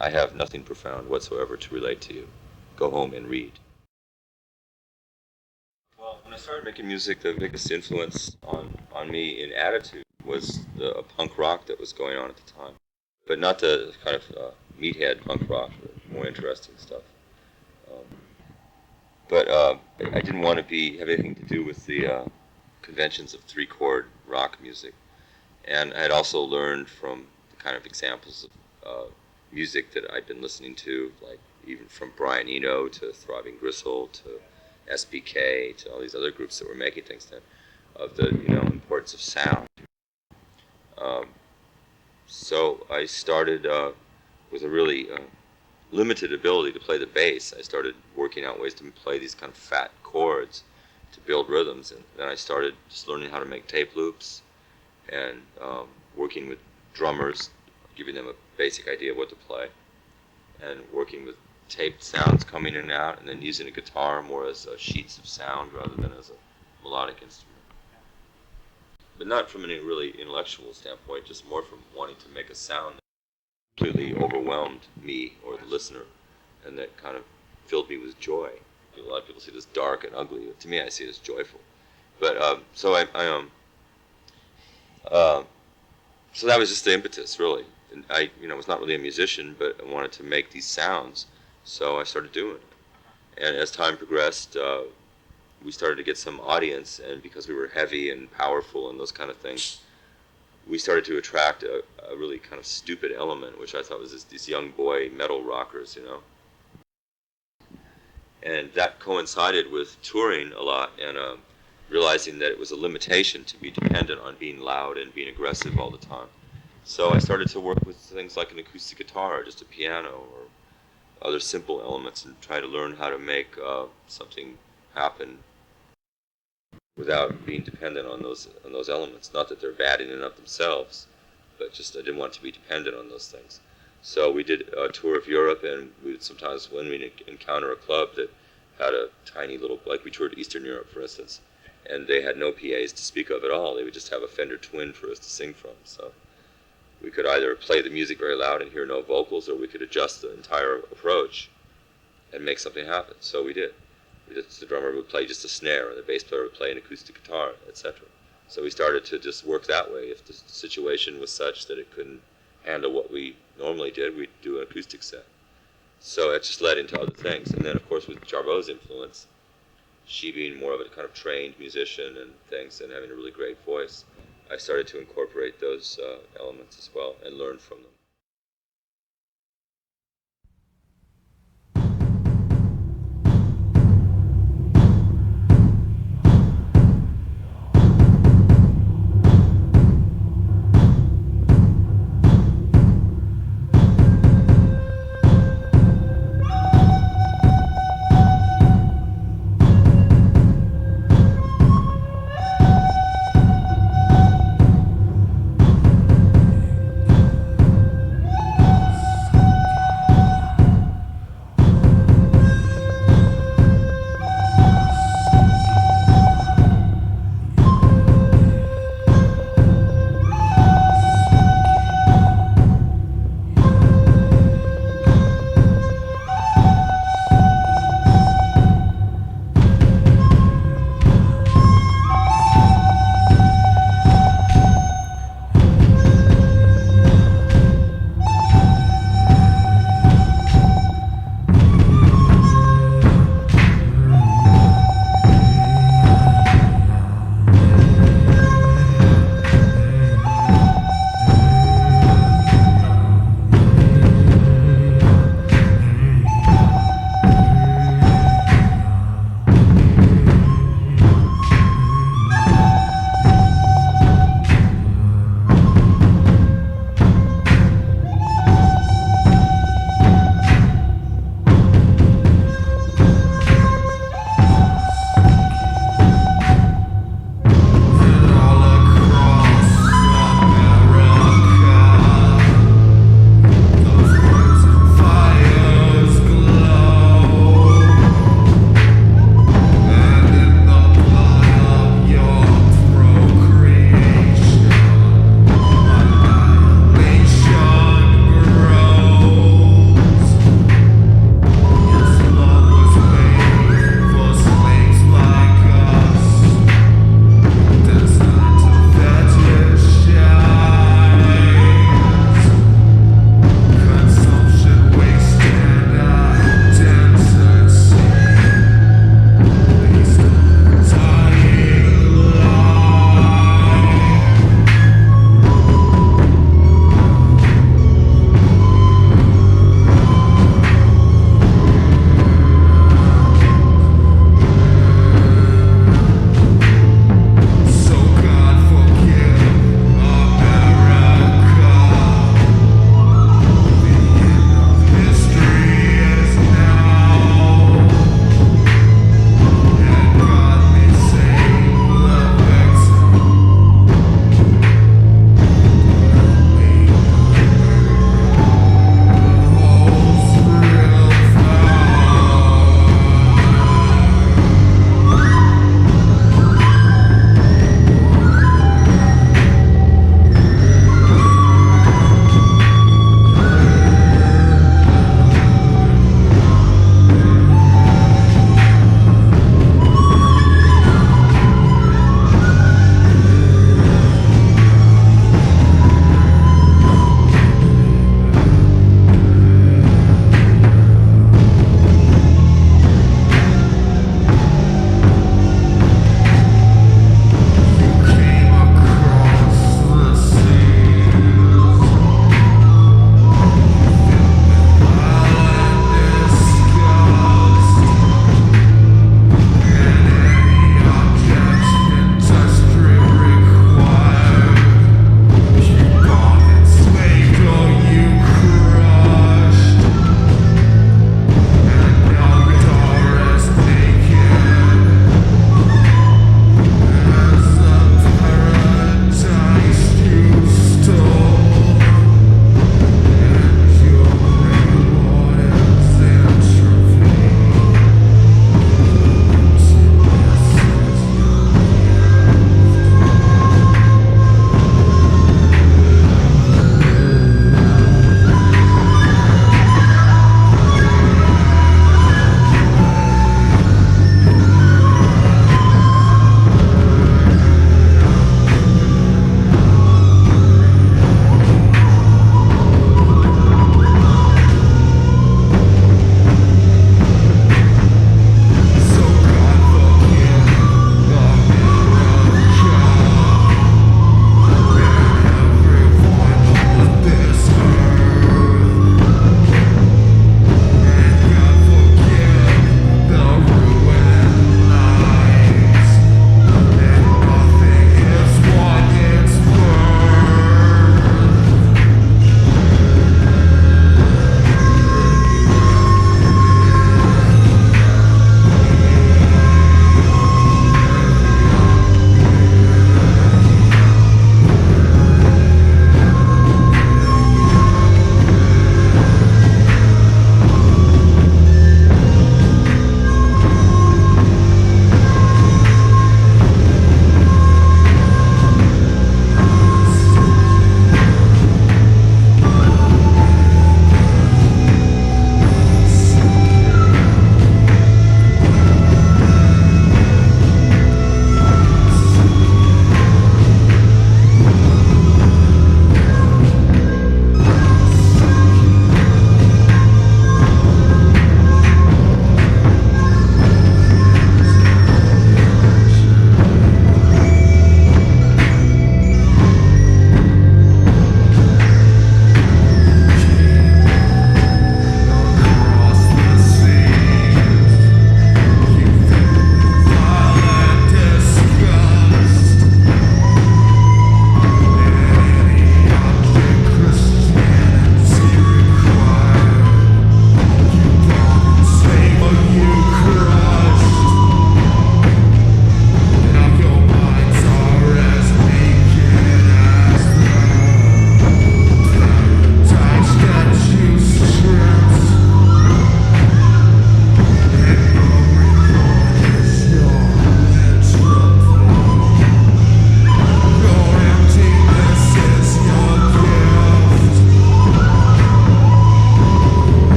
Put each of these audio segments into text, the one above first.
I have nothing profound whatsoever to relate to you. Go home and read. Well, when I started making music, the biggest influence on me in attitude was the punk rock that was going on at the time. But not the kind of meathead punk rock, the more interesting stuff. Um, but I didn't want to have anything to do with the conventions of three-chord rock music. And I had also learned from the kind of examples of music that I'd been listening to, like even from Brian Eno to Throbbing Gristle to SBK to all these other groups that were making things then, of the importance of sound. So I started with a really limited ability to play the bass. I started working out ways to play these kind of fat chords to build rhythms, and then I started just learning how to make tape loops and working with drummers, giving them a basic idea of what to play, and working with taped sounds coming in and out, and then using a guitar more as sheets of sound rather than as a melodic instrument. But not from any really intellectual standpoint, just more from wanting to make a sound that completely overwhelmed me or the listener, and that kind of filled me with joy. A lot of people see this dark and ugly, but to me I see it as joyful. But so so that was just the impetus, really. And I was not really a musician, but I wanted to make these sounds, so I started doing it. And as time progressed, we started to get some audience, and because we were heavy and powerful and those kind of things, we started to attract a really kind of stupid element, which I thought was these young boy metal rockers, And that coincided with touring a lot and realizing that it was a limitation to be dependent on being loud and being aggressive all the time. So I started to work with things like an acoustic guitar, or just a piano, or other simple elements, and try to learn how to make something happen without being dependent on those elements. Not that they're bad in and of themselves, but just I didn't want to be dependent on those things. So we did a tour of Europe, and we would sometimes, when we encounter a club that had a tiny little, like we toured Eastern Europe, for instance, and they had no PAs to speak of at all. They would just have a Fender Twin for us to sing from. So we could either play the music very loud and hear no vocals, or we could adjust the entire approach and make something happen. So we did. The drummer would play just a snare, and the bass player would play an acoustic guitar, etc. So we started to just work that way. If the situation was such that it couldn't handle what we normally did, we'd do an acoustic set. So it just led into other things. And then, of course, with Jarbo's influence, she being more of a kind of trained musician and things, and having a really great voice, I started to incorporate those elements as well and learn from them.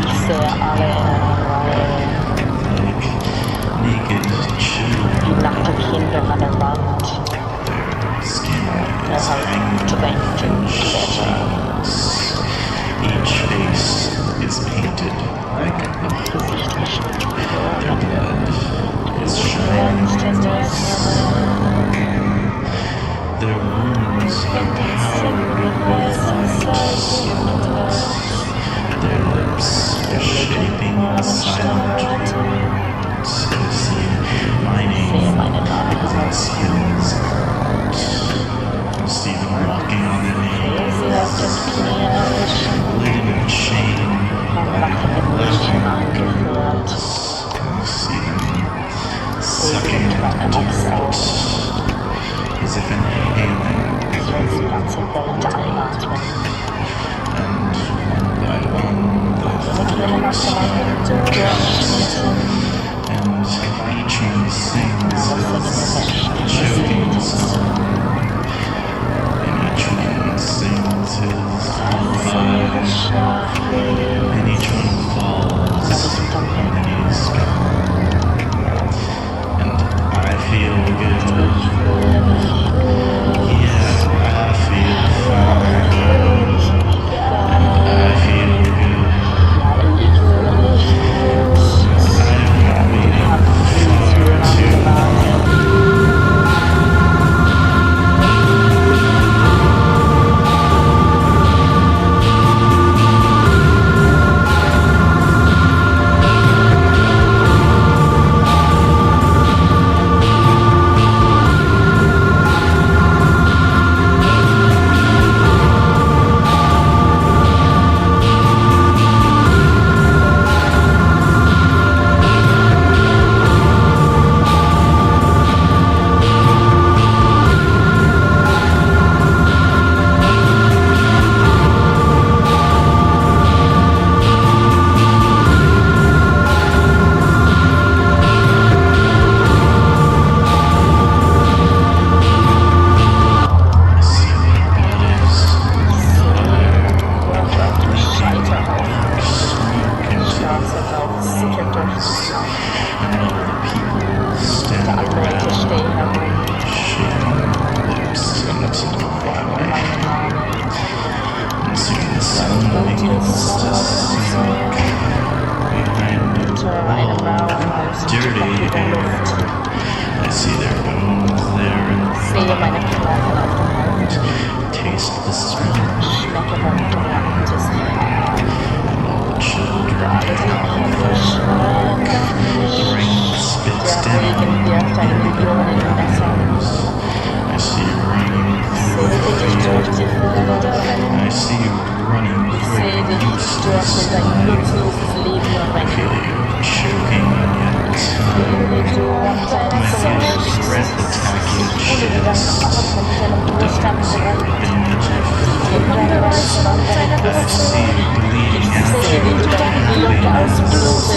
Ich sehe alle in einer Reihe, wie nackte Kinder an der Wand. Der halt drängt im Blätter. Each face is painted like a Gesicht geschnitten. their blood is shining. Their wounds are powdered with white stones. Their lips are shaping silent words. I see my name because I see his heart. I see them walking on their knees, led in a chain by electric girls. I see them sucking dirt as if inhaling and one by one the throats are cut, and each one sings his choking song, and each one sings his lullaby, and each one falls, and he's gone, and I feel good. Yeah, I feel fine, and I feel good. I've been waiting far too long.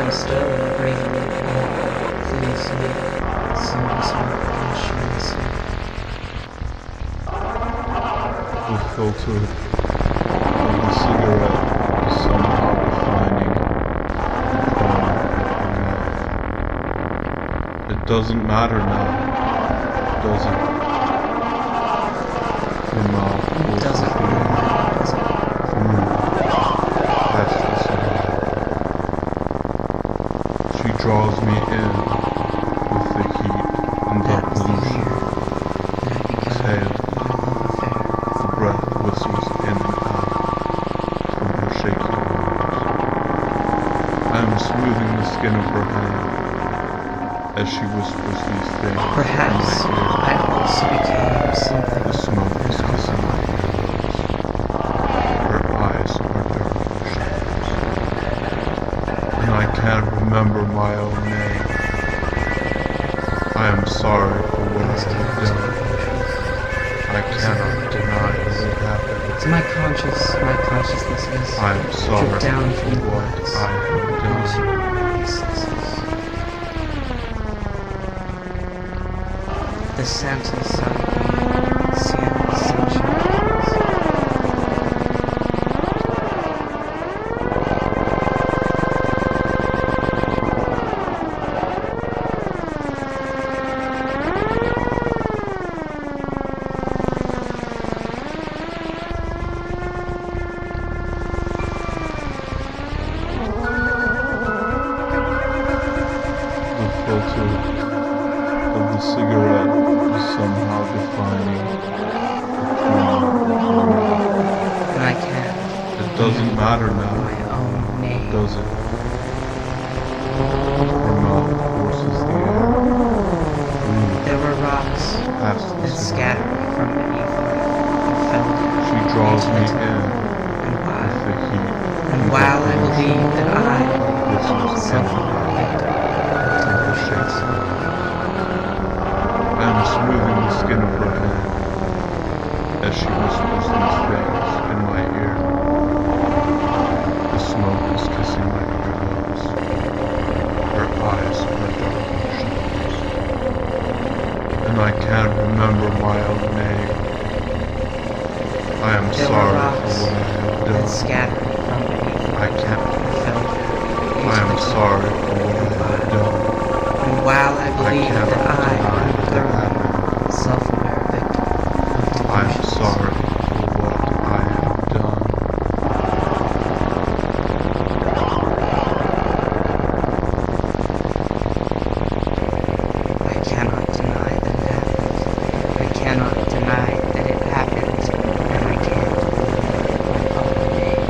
I'm still breathing it in. Please, service my conscience. The filter of the cigarette is somehow defining the corner of her mouth. It doesn't matter now, does it? Her mouth forces the air through past the cigarette. She draws me in with the heat and the pollution. Exhale. The breath whistles in and out from her shaky arms. I am smoothing the skin of her hand as she whispers these things Perhaps in my I ear. also became something. The smoke is kissing my earlobes. Her eyes are dark shadows. And I can't remember my own name. I am sorry for what I have done. I cannot deny that it happened. So my consciousness is I am sorry stripped down for from the what words. I have done. The Santa Sienna sunshine. The filter of the cigarette is somehow defining the corner of her mouth. And I can't It doesn't matter my now, own name. does it? Her mouth forces the air through There were rocks past the that cigarette. scattered from beneath me and fell down. She draws me into the in and with while, the heat and the while I pollution. believe that I Whistles in suffer and out victim from her shaky arms. I am smoothing the skin of her hand as she whispers these things in my ear. The smoke is kissing my earlobes. Her eyes are dark shadows. And I can't remember my own name. I am There were sorry rocks for what I have that done. scattered from beneath me I can't. and fell down. I am sorry for what I have done. And while I I believe cannot that I deny am that it thoroughly happened. self-aware victim of I am delusions. sorry for what I have done. I cannot deny that it happened. I cannot deny that it happened, and I can't remember my own name.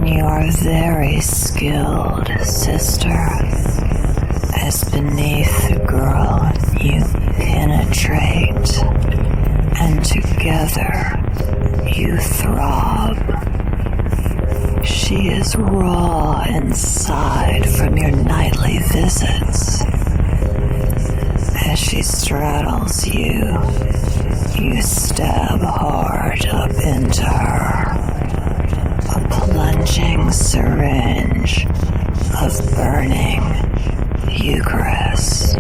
You are very skilled, sister, lies beneath the girl you penetrate, and together you throb. She is raw inside from your nightly visits. As she straddles you, you stab hard up into her, a plunging syringe of burning Eucharist.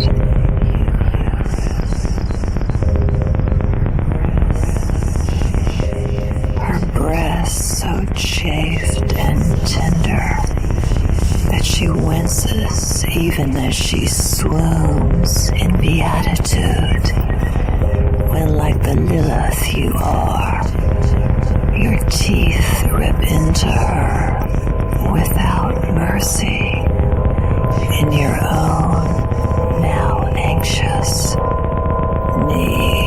Her breasts so chafed and tender that she winces even as she swoons in beatitude, when like the Lilith you are, your teeth rip into her without mercy in your own, now anxious, need.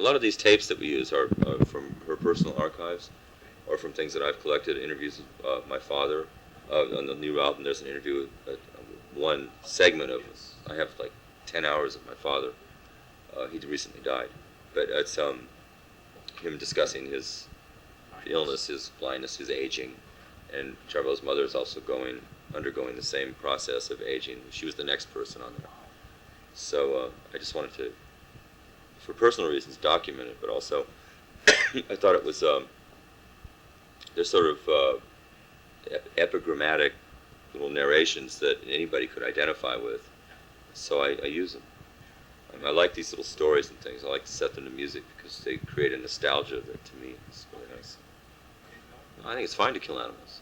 A lot of these tapes that we use are from her personal archives, or from things that I've collected, interviews of my father. On the new album, there's an interview with one segment of us. I have like 10 hours of my father. He recently died. But it's him discussing his illness, his blindness, his aging. And Charvel's mother is also undergoing the same process of aging. She was the next person on there. So I just wanted to, for personal reasons, document it, but also I thought it was, there's sort of epigrammatic little narrations that anybody could identify with, so I use them. I like these little stories and things. I like to set them to music because they create a nostalgia that, to me, is really nice. I think it's fine to kill animals.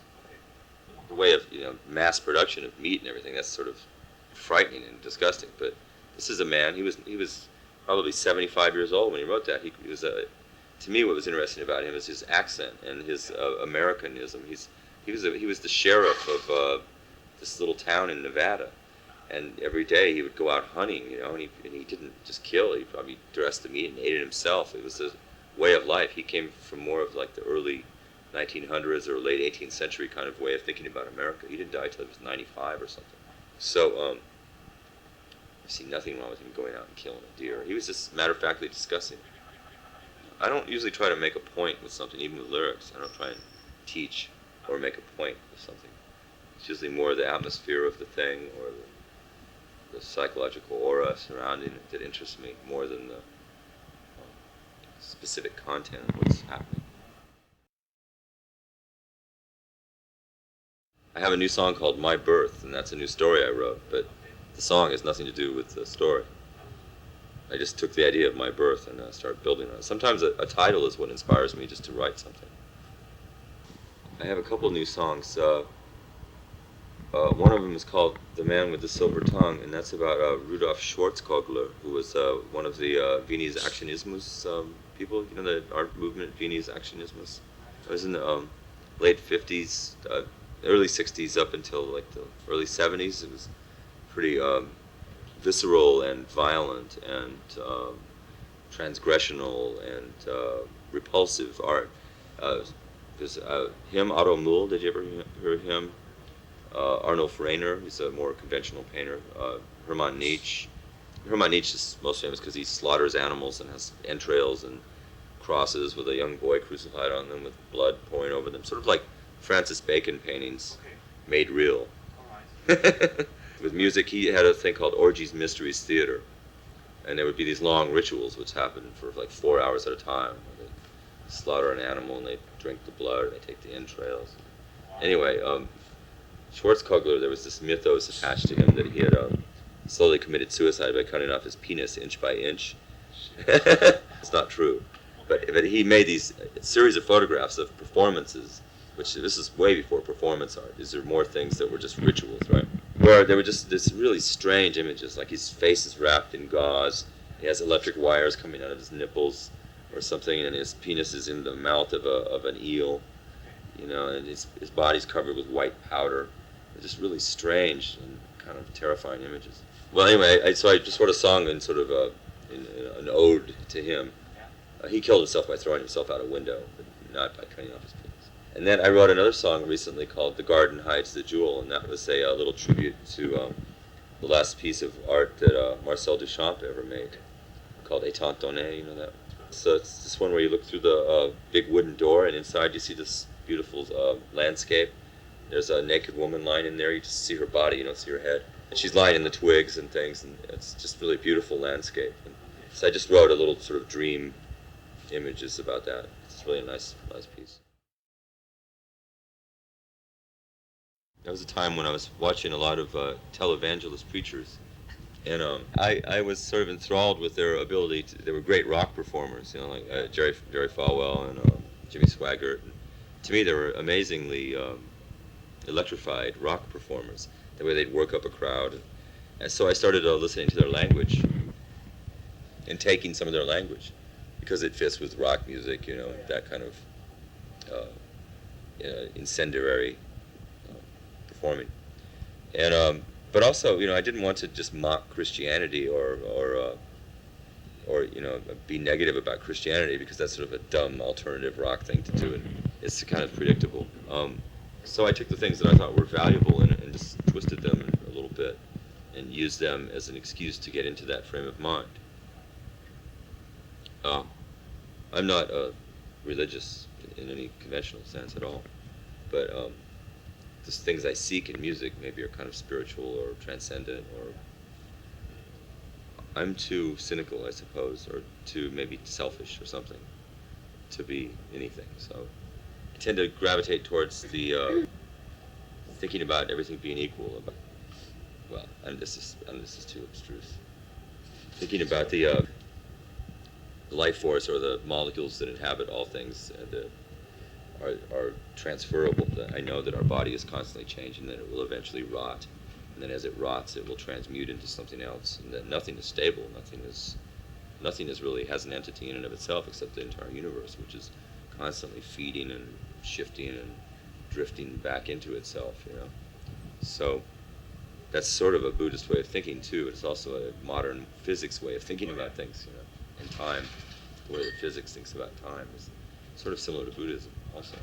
The way of mass production of meat and everything, that's sort of frightening and disgusting. But this is a man. He was probably 75 years old when he wrote that. He was to me, what was interesting about him is his accent and his Americanism. He was the sheriff of this little town in Nevada, and every day he would go out hunting, and he didn't just kill. He probably dressed the meat and ate it himself. It was a way of life. He came from more of like the early 1900s or late 18th century kind of way of thinking about America. He didn't die till he was 95 or something. So I see nothing wrong with him going out and killing a deer. He was just matter-of-factly discussing it. I don't usually try to make a point with something, even with lyrics. I don't try and teach or make a point with something. It's usually more the atmosphere of the thing or the psychological aura surrounding it that interests me more than the specific content of what's happening. I have a new song called My Birth, and that's a new story I wrote, but the song has nothing to do with the story. I just took the idea of my birth and started building on it. Sometimes a title is what inspires me just to write something. I have a couple new songs. One of them is called The Man with the Silver Tongue, and that's about Rudolf Schwarzkogler, who was one of the Viennese Actionismus people, the art movement, Viennese Actionismus. It was in the late 50s, early 60s up until like the early 70s. It was pretty visceral and violent and transgressional and repulsive art. There's him, Otto Muhl, did you ever hear of him? Arnulf Rainer, he's a more conventional painter. Hermann Nietzsche. Hermann Nietzsche is most famous because he slaughters animals and has entrails and crosses with a young boy crucified on them with blood pouring over them. Sort of like Francis Bacon paintings made real. With music, he had a thing called Orgies, Mysteries, Theater. And there would be these long rituals which happened for like 4 hours at a time. They slaughter an animal and they drink the blood and they take the entrails. Anyway, Schwarzkogler, there was this mythos attached to him that he had slowly committed suicide by cutting off his penis inch by inch. It's not true. But he made these series of photographs of performances, which this is way before performance art. These are more things that were just rituals, right? Where they were just this really strange images, like his face is wrapped in gauze, he has electric wires coming out of his nipples or something, and his penis is in the mouth of an eel, and his body's covered with white powder. They're just really strange and kind of terrifying images. Well, anyway, so I just wrote a song in sort of an ode to him. He killed himself by throwing himself out a window, but not by cutting off his penis. And then I wrote another song recently called The Garden Hides the Jewel, and that was a little tribute to the last piece of art that Marcel Duchamp ever made, called Étant Donné, that? So it's this one where you look through the big wooden door, and inside you see this beautiful landscape. There's a naked woman lying in there. You just see her body, you don't see her head. And she's lying in the twigs and things, and it's just really beautiful landscape. And so I just wrote a little sort of dream images about that. It's really a nice piece. There was a time when I was watching a lot of televangelist preachers, and I was sort of enthralled with their ability they were great rock performers, like Jerry Falwell and Jimmy Swaggart. And to me, they were amazingly electrified rock performers, the way they'd work up a crowd. And so I started listening to their language and taking some of their language, because it fits with rock music, that kind of incendiary performing. And but also, I didn't want to just mock Christianity or or be negative about Christianity, because that's sort of a dumb alternative rock thing to do, and it's kind of predictable. So I took the things that I thought were valuable and just twisted them a little bit and used them as an excuse to get into that frame of mind. I'm not religious in any conventional sense at all, but the things I seek in music maybe are kind of spiritual or transcendent, or I'm too cynical, I suppose, or too maybe selfish or something to be anything. So I tend to gravitate towards the thinking about everything being equal. And this is too abstruse. Thinking about the life force, or the molecules that inhabit all things, are transferable. That I know that our body is constantly changing, that it will eventually rot, and then as it rots, it will transmute into something else, and that nothing is stable. Nothing is really has an entity in and of itself, except the entire universe, which is constantly feeding and shifting and drifting back into itself. So that's sort of a Buddhist way of thinking too. It's also a modern physics way of thinking about things. And time, the way that physics thinks about time is sort of similar to Buddhism also.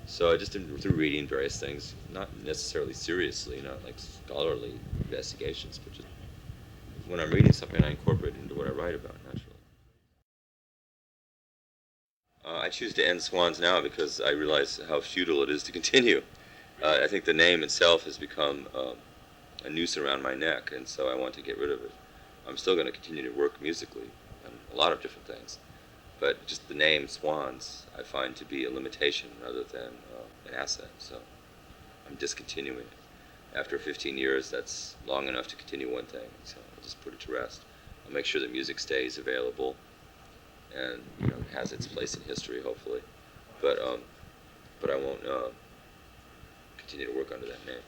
So I just did, through reading various things, not necessarily seriously, not like scholarly investigations, but just when I'm reading something, I incorporate it into what I write about naturally. I choose to end Swans now because I realize how futile it is to continue. I think the name itself has become a noose around my neck, and so I want to get rid of it. I'm still going to continue to work musically on a lot of different things, but just the name Swans I find to be a limitation rather than an asset, so I'm discontinuing it. After 15 years, that's long enough to continue one thing, so I'll just put it to rest. I'll make sure that music stays available and has its place in history, hopefully, but I won't continue to work under that name.